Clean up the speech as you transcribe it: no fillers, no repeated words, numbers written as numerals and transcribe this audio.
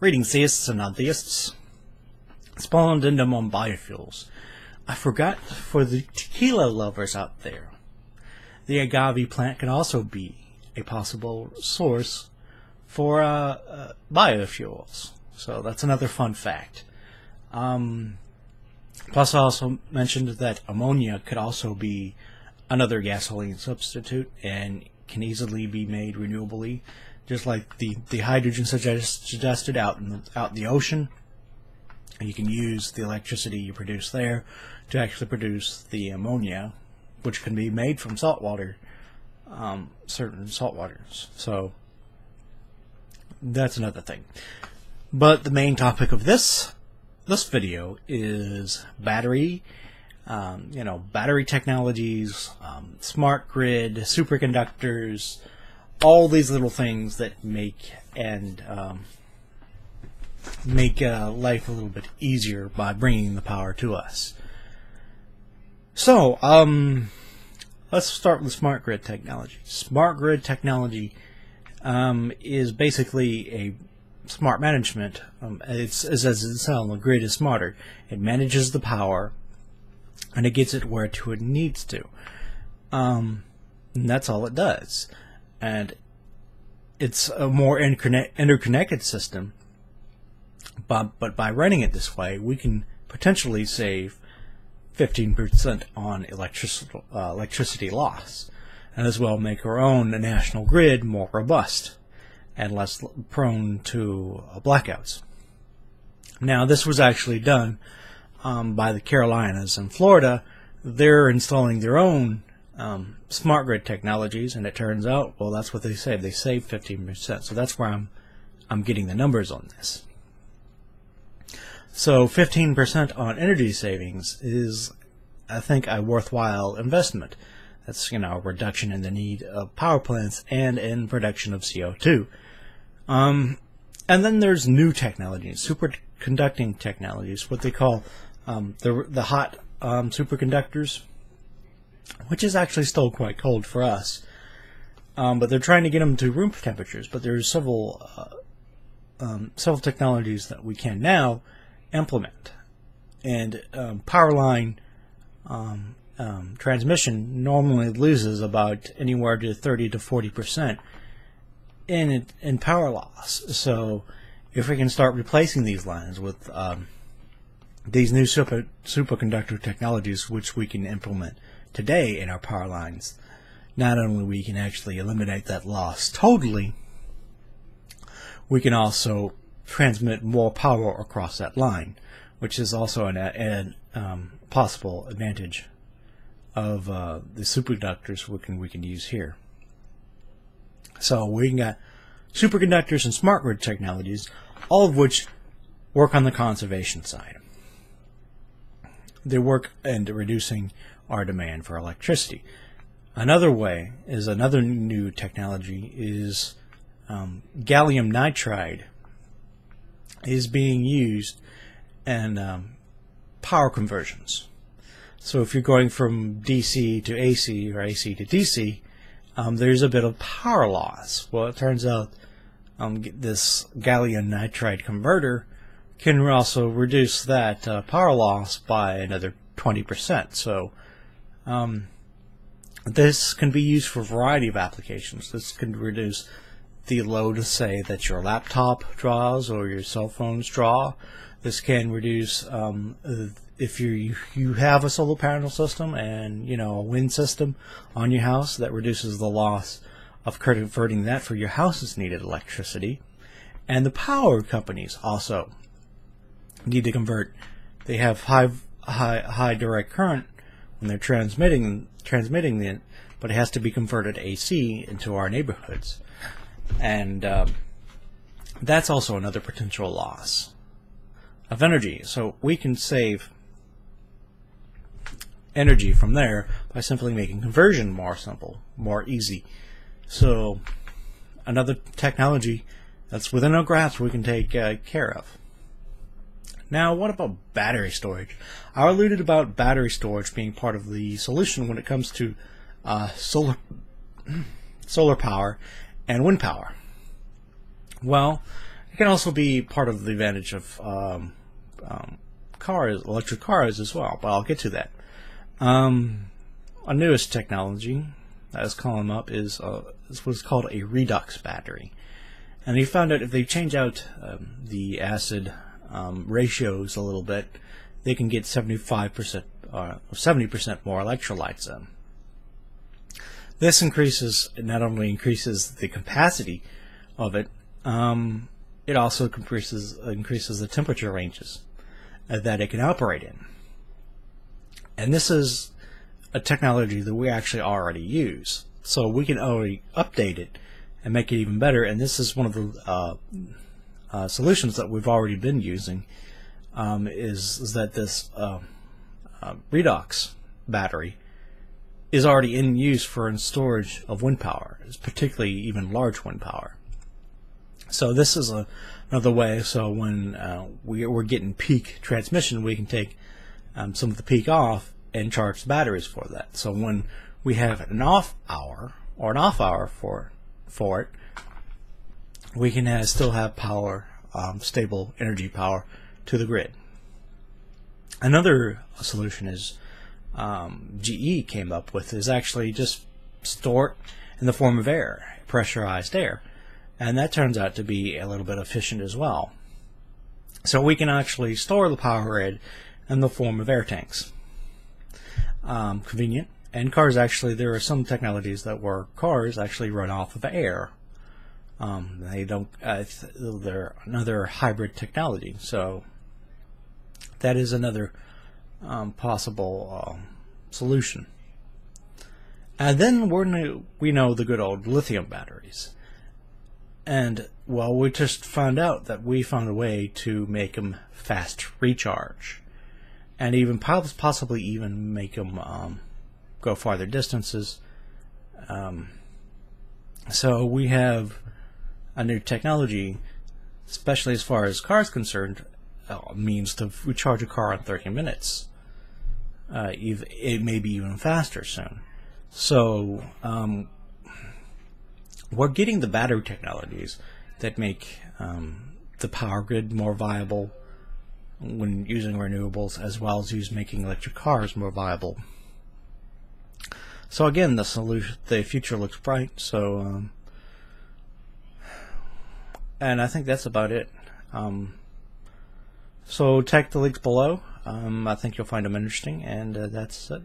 Greetings, theists and non-theists. Spawned into on biofuels. I forgot, for the tequila lovers out there, the agave plant can also be a possible source for biofuels. So that's another fun fact. Plus, I also mentioned that ammonia could also be another gasoline substitute and can easily be made renewably, just like the hydrogen suggested out in the ocean. You can use the electricity you produce there to actually produce the ammonia, which can be made from saltwater, certain saltwaters. So that's another thing. But the main topic of this video is battery, battery technologies, smart grid, superconductors, all these little things that make life a little bit easier by bringing the power to us. So, let's start with smart grid technology. Smart grid technology is basically a smart management. It's as it sounds, the grid is smarter. It manages the power, and it gets it where it needs to. And that's all it does. And it's a more interconnected system. But by running it this way, we can potentially save 15% on electricity loss, and as well make our own national grid more robust and less prone to blackouts. Now, this was actually done by the Carolinas and Florida. They're installing their own smart grid technologies, and it turns out, well, that's what they say. They save 15%. So that's where I'm getting the numbers on this. So 15% on energy savings is, I think, a worthwhile investment. That's, a reduction in the need of power plants and in production of CO2. And then there's new technologies, superconducting technologies, what they call the hot superconductors, which is actually still quite cold for us. But they're trying to get them to room temperatures. But there's several technologies that we can now implement. And power line transmission normally loses about anywhere to 30 to 40% in power loss. So if we can start replacing these lines with these new superconductor technologies, which we can implement today in our power lines, not only we can actually eliminate that loss totally, we can also transmit more power across that line, which is also an possible advantage of the superconductors we can use here. So we can got superconductors and smart grid technologies, all of which work on the conservation side. They work in reducing our demand for electricity. Another way is another new technology is gallium nitride is being used in power conversions. So if you're going from DC to AC or AC to DC, there's a bit of power loss. Well, it turns out this gallium nitride converter can also reduce that power loss by another 20%. So this can be used for a variety of applications. This can reduce the load, say, that your laptop draws or your cell phones draw. This can reduce if you have a solar panel system and a wind system on your house, that reduces the loss of converting that for your house's needed electricity. And the power companies also need to convert. They have high direct current when they're transmitting it, but it has to be converted AC into our neighborhoods. And that's also another potential loss of energy. So we can save energy from there by simply making conversion more simple, more easy. So another technology that's within our grasp we can take care of. Now, what about battery storage? I alluded about battery storage being part of the solution when it comes to solar power and wind power. Well, can also be part of the advantage of cars, electric cars as well, but I'll get to that. A newest technology that has come up is what's called a redox battery. And he found out if they change out the acid ratios a little bit, they can get 75% or 70% more electrolytes in. This not only increases the capacity of it, it also increases the temperature ranges that it can operate in. And this is a technology that we actually already use, so we can already update it and make it even better. And this is one of the solutions that we've already been using. Is that this redox battery is already in use for storage of wind power, particularly even large wind power. So this is another way. So when we're getting peak transmission, we can take some of the peak off and charge the batteries for that. So when we have an off hour for it, we can still have power, stable energy power to the grid. Another solution is GE came up with is actually just store it in the form of air, pressurized air, and that turns out to be a little bit efficient as well. So we can actually store the power in the form of air tanks. Convenient. And cars actually, there are some technologies where cars actually run off of air. They don't. They're another hybrid technology. So that is another possible solution. And then we know the good old lithium batteries. And well, we just found out that we found a way to make them fast recharge, and even possibly even make them go farther distances. So we have a new technology, especially as far as cars concerned, means to recharge a car in 30 minutes. It may be even faster soon. So we're getting the battery technologies that make the power grid more viable when using renewables, as well as making electric cars more viable. So again, the future looks bright. So, and I think that's about it. So check the links below. I think you'll find them interesting, and that's it.